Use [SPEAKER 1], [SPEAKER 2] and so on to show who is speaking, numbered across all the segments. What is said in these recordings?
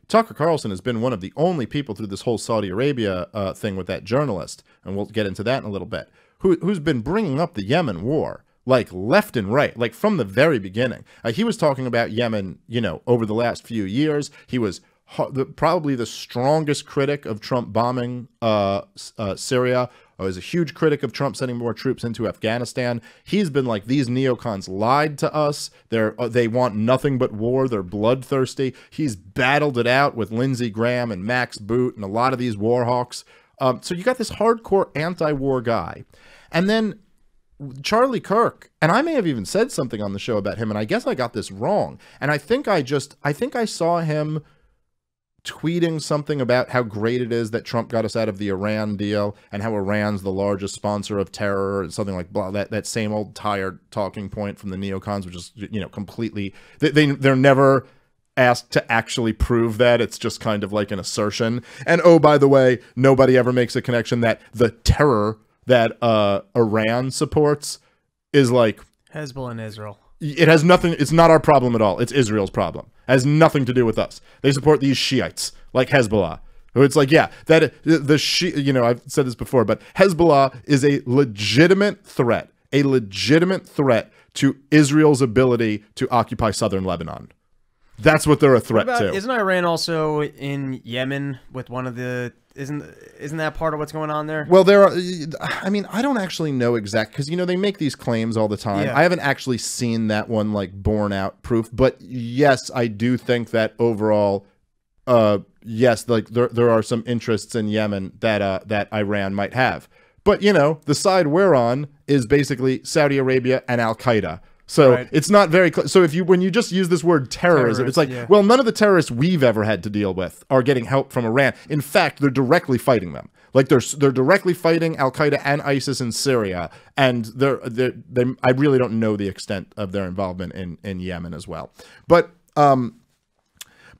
[SPEAKER 1] Tucker Carlson has been one of the only people through this whole Saudi Arabia thing with that journalist, and we'll get into that in a little bit, who's been bringing up the Yemen war, like left and right, like from the very beginning. He was talking about Yemen, you know, over the last few years. He was probably the strongest critic of Trump bombing Syria. I was a huge critic of Trump sending more troops into Afghanistan. He's been like, these neocons lied to us. They want nothing but war. They're bloodthirsty. He's battled it out with Lindsey Graham and Max Boot and a lot of these war hawks. So you got this hardcore anti-war guy. And then Charlie Kirk, and I may have even said something on the show about him, and I guess I got this wrong. And I think I saw him tweeting something about how great it is that Trump got us out of the Iran deal and how Iran's the largest sponsor of terror and something like blah, that same old tired talking point from the neocons, which is, you know, completely, they're never asked to actually prove that. It's just kind of like an assertion. And oh, by the way, nobody ever makes a connection that the terror that Iran supports is like
[SPEAKER 2] Hezbollah in Israel.
[SPEAKER 1] It has nothing. It's not our problem at all. It's Israel's problem. It has nothing to do with us. They support these Shiites like Hezbollah. It's like, yeah, that you know, I've said this before, but Hezbollah is a legitimate threat to Israel's ability to occupy southern Lebanon. That's what they're a threat to.
[SPEAKER 2] Isn't Iran also in Yemen with one of the? Isn't that part of what's going on there?
[SPEAKER 1] Well, there are. I mean, I don't actually know exact, because, you know, they make these claims all the time.
[SPEAKER 2] Yeah.
[SPEAKER 1] I haven't actually seen that one like borne out proof, but yes, I do think that overall, yes, like there are some interests in Yemen that that Iran might have. But, you know, the side we're on is basically Saudi Arabia and Al Qaeda. So right. It's not very clear. So when you just use this word terrorism, it's like, yeah, well, none of the terrorists we've ever had to deal with are getting help from Iran. In fact, they're directly fighting them. Like they're directly fighting Al Qaeda and ISIS in Syria, and I really don't know the extent of their involvement in Yemen as well. But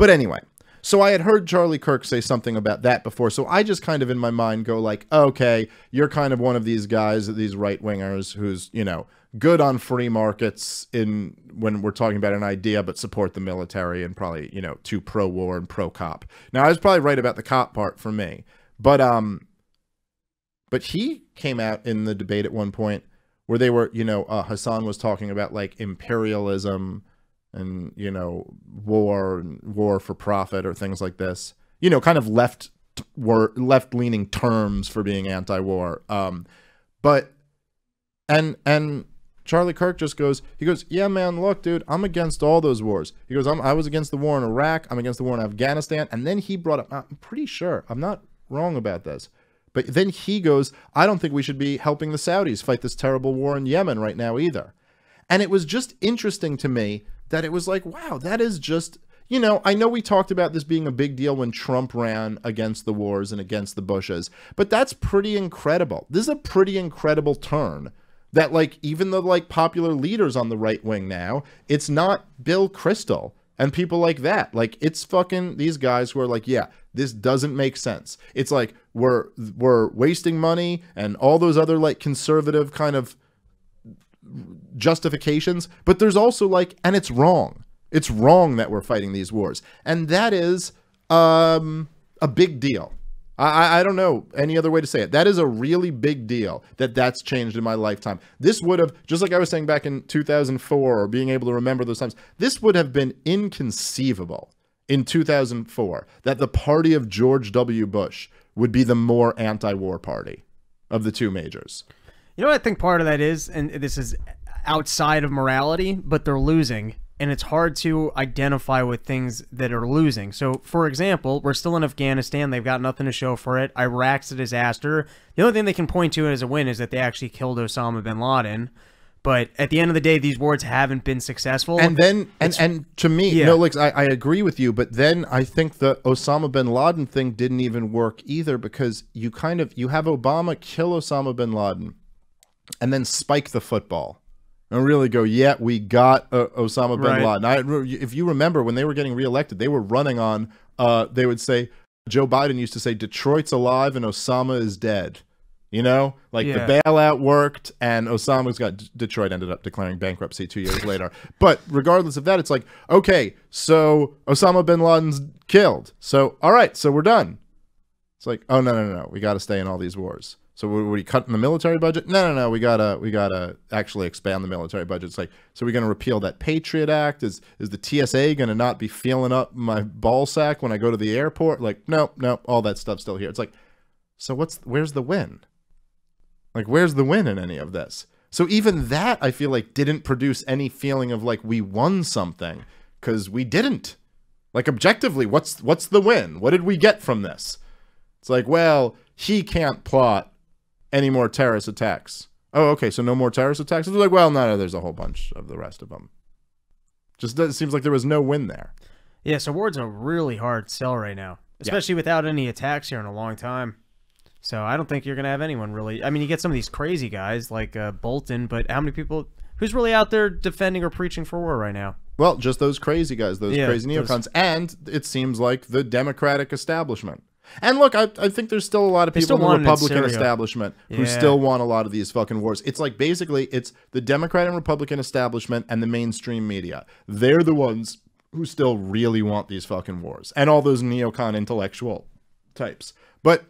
[SPEAKER 1] anyway. So I had heard Charlie Kirk say something about that before. So I just kind of in my mind go like, okay, you're kind of one of these guys, these right wingers who's, you know, good on free markets when we're talking about an idea, but support the military and probably, you know, too pro-war and pro-cop. Now, I was probably right about the cop part for me, but he came out in the debate at one point where they were, you know, Hassan was talking about like imperialism and, you know, war for profit or things like this, you know, kind of left-leaning terms for being anti-war. But Charlie Kirk just goes, yeah, man, look, dude, I'm against all those wars. He goes, I was against the war in Iraq. I'm against the war in Afghanistan. And then he brought up, I'm pretty sure, I'm not wrong about this, but then he goes, I don't think we should be helping the Saudis fight this terrible war in Yemen right now either. And it was just interesting to me that it was like, wow, that is just, you know, I know we talked about this being a big deal when Trump ran against the wars and against the Bushes, but that's pretty incredible. This is a pretty incredible turn that, like, even the, like, popular leaders on the right wing now, it's not Bill Kristol and people like that. Like, it's fucking these guys who are like, yeah, this doesn't make sense. It's like, we're wasting money and all those other, like, conservative kind of justifications, but there's also like, and it's wrong. It's wrong that we're fighting these wars. And that is a big deal. I don't know any other way to say it. That is a really big deal that's changed in my lifetime. This would have, just like I was saying back in 2004, or being able to remember those times, this would have been inconceivable in 2004 that the party of George W. Bush would be the more anti-war party of the two majors.
[SPEAKER 2] You know what I think part of that is, and this is outside of morality, but they're losing, and it's hard to identify with things that are losing. So, for example, we're still in Afghanistan. They've got nothing to show for it. Iraq's a disaster. The only thing they can point to as a win is that they actually killed Osama bin Laden. But at the end of the day, these wars haven't been successful.
[SPEAKER 1] And then, and to me, yeah. No, like, I agree with you, but then I think the Osama bin Laden thing didn't even work either, because you have Obama kill Osama bin Laden and then spike the football and really go, yeah, we got Osama bin Laden. If you remember, when they were getting reelected, they were running on, they would say, Joe Biden used to say, Detroit's alive and Osama is dead. You know, like
[SPEAKER 2] Yeah.
[SPEAKER 1] the bailout worked, and Osama's got Detroit ended up declaring bankruptcy 2 years later. But regardless of that, it's like, okay, so Osama bin Laden's killed. So all right, so we're done. It's like, oh no, we got to stay in all these wars. So were we cutting the military budget? No, we gotta actually expand the military budget. It's like, so we're gonna repeal that Patriot Act? Is the TSA gonna not be feeling up my ball sack when I go to the airport? Like, no, all that stuff's still here. It's like, so where's the win? Like, where's the win in any of this? So even that, I feel like, didn't produce any feeling of like we won something, because we didn't. Like, objectively, what's the win? What did we get from this? It's like, well, he can't plot any more terrorist attacks. Oh, okay, so no more terrorist attacks? It's like, well, no, there's a whole bunch of the rest of them. Just it seems like there was no win there.
[SPEAKER 2] Yeah, so ward's a really hard sell right now, especially without any attacks here in a long time. So I don't think you're going to have anyone really. I mean, you get some of these crazy guys like Bolton, but how many people, who's really out there defending or preaching for war right now?
[SPEAKER 1] Well, just those crazy guys, those crazy neocons. And it seems like the Democratic establishment. And look, I think there's still a lot of people in the Republican establishment who still want a lot of these fucking wars. It's like, basically, it's the Democrat and Republican establishment and the mainstream media. They're the ones who still really want these fucking wars. And all those neocon intellectual types. But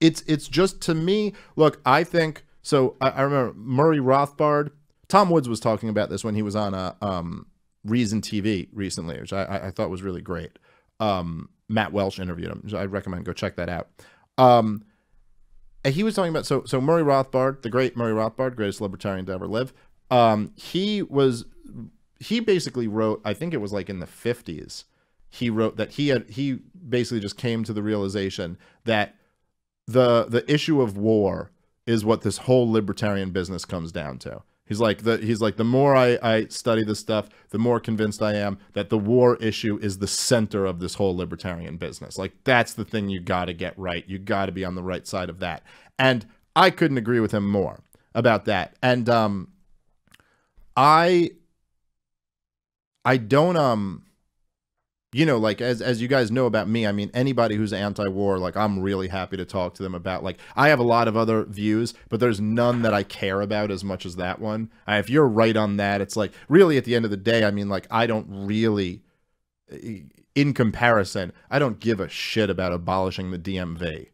[SPEAKER 1] it's just, to me, look, I think, so I remember Murray Rothbard, Tom Woods was talking about this when he was on Reason TV recently, which I thought was really great. Matt Welsh interviewed him. I'd recommend go check that out. And he was talking about, so Murray Rothbard, the great Murray Rothbard, greatest libertarian to ever live. He basically wrote, I think it was like in the 50s, he wrote that he basically just came to the realization that the issue of war is what this whole libertarian business comes down to. He's like, the more I study this stuff, the more convinced I am that the war issue is the center of this whole libertarian business. Like, that's the thing you got to get right. You got to be on the right side of that. And I couldn't agree with him more about that. And I don't, you know, like, as you guys know about me, I mean, anybody who's anti-war, like, I'm really happy to talk to them about. Like, I have a lot of other views, but there's none that I care about as much as that one. If you're right on that, it's like, really, at the end of the day, I mean, like, I don't really, in comparison, I don't give a shit about abolishing the DMV.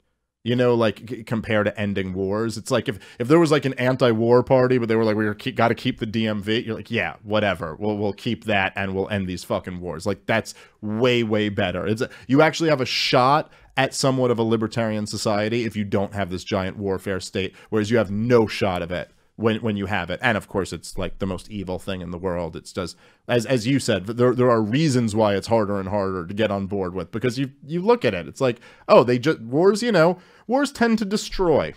[SPEAKER 1] You know, like, compared to ending wars. It's like, if there was like an anti-war party, but they were like, got to keep the DMV, you're like, yeah, whatever. We'll keep that and we'll end these fucking wars. Like, that's way better. You actually have a shot at somewhat of a libertarian society if you don't have this giant warfare state, whereas you have no shot of it when you have it. And of course, it's like the most evil thing in the world. It's just, as you said, there are reasons why it's harder and harder to get on board with, because you look at it, it's like, oh, wars, you know, wars tend to destroy,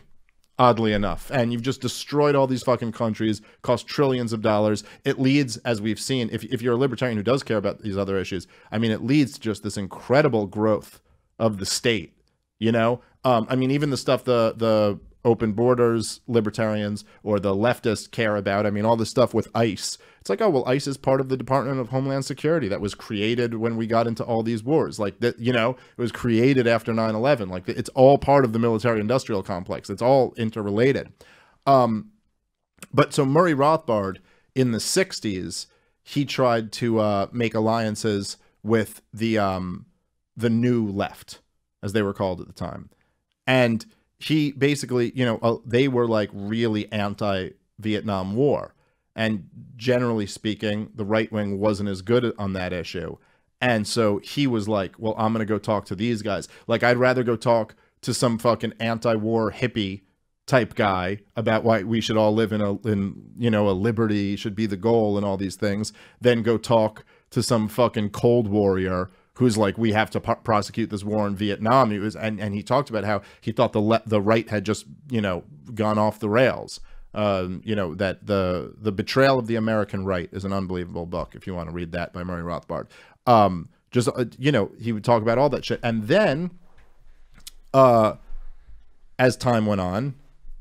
[SPEAKER 1] oddly enough. And you've just destroyed all these fucking countries, cost trillions of dollars. It leads, as we've seen, if you're a libertarian who does care about these other issues, I mean, it leads to just this incredible growth of the state, you know? I mean, even the stuff the open borders libertarians or the leftists care about. I mean, all this stuff with ICE. It's like, oh, well, ICE is part of the Department of Homeland Security that was created when we got into all these wars. Like, that, you know, it was created after 9/11. Like, it's all part of the military-industrial complex. It's all interrelated. But so Murray Rothbard, in the 60s, he tried to make alliances with the New Left, as they were called at the time. And he basically, you know, they were like really anti-Vietnam War. And generally speaking, the right wing wasn't as good on that issue. And so he was like, well, I'm going to go talk to these guys. Like, I'd rather go talk to some fucking anti-war hippie type guy about why we should all live in you know, a liberty should be the goal and all these things, than go talk to some fucking Cold Warrior who's like, we have to prosecute this war in Vietnam. He was, and he talked about how he thought the right had just, you know, gone off the rails. You know, that the Betrayal of the American Right is an unbelievable book, if you want to read that, by Murray Rothbard. You know, he would talk about all that shit. And then, as time went on,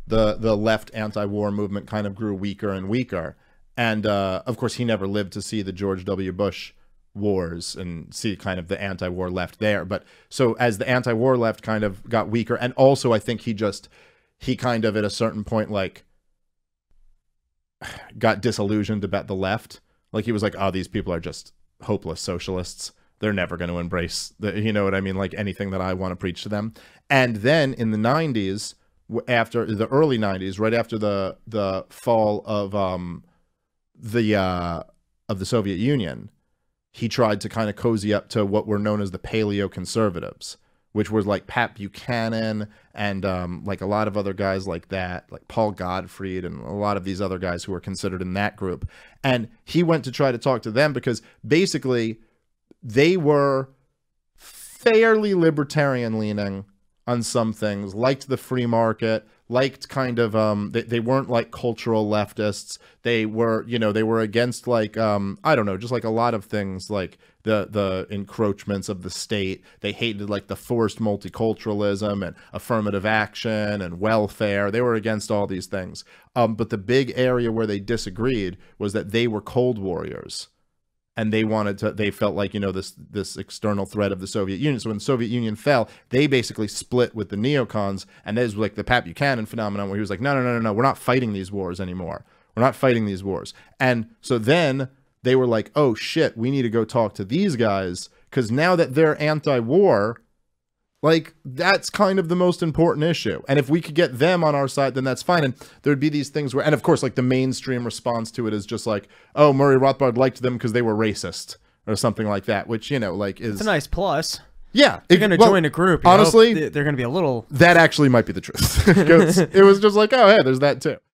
[SPEAKER 1] the left anti-war movement kind of grew weaker and weaker. And, of course, he never lived to see the George W. Bush wars and see kind of the anti-war left there. But so as the anti-war left kind of got weaker, and also I think he just, he kind of at a certain point like got disillusioned about the left. Like he was like, oh, these people are just hopeless socialists. They're never going to embrace the, you know what I mean? Like anything that I want to preach to them. And then in the 90s, after the early 90s, right after the fall of the Soviet Union, he tried to kind of cozy up to what were known as the paleo conservatives, which was like Pat Buchanan and like a lot of other guys like that, like Paul Gottfried and a lot of these other guys who were considered in that group. And he went to try to talk to them because basically they were fairly libertarian leaning on some things, liked the free market, liked kind of they weren't like cultural leftists. They were, you know, they were against like I don't know, just like a lot of things like the encroachments of the state. They hated like the forced multiculturalism and affirmative action and welfare. They were against all these things. But the big area where they disagreed was that they were Cold Warriors. And they wanted to, they felt like, you know, this external threat of the Soviet Union. So when the Soviet Union fell, they basically split with the neocons. And there's like the Pat Buchanan phenomenon where he was like, no, we're not fighting these wars anymore. We're not fighting these wars. And so then they were like, oh shit, we need to go talk to these guys. Because now that they're anti-war, like that's kind of the most important issue. And if we could get them on our side, then that's fine. And there'd be these things where, and of course, like the mainstream response to it is just like, oh, Murray Rothbard liked them because they were racist or something like that, which, you know, like is...
[SPEAKER 2] It's a nice plus.
[SPEAKER 1] Yeah.
[SPEAKER 2] You're going to join a group.
[SPEAKER 1] Honestly,
[SPEAKER 2] they're going to be a little...
[SPEAKER 1] That actually might be the truth. It was just like, oh, yeah, there's that too.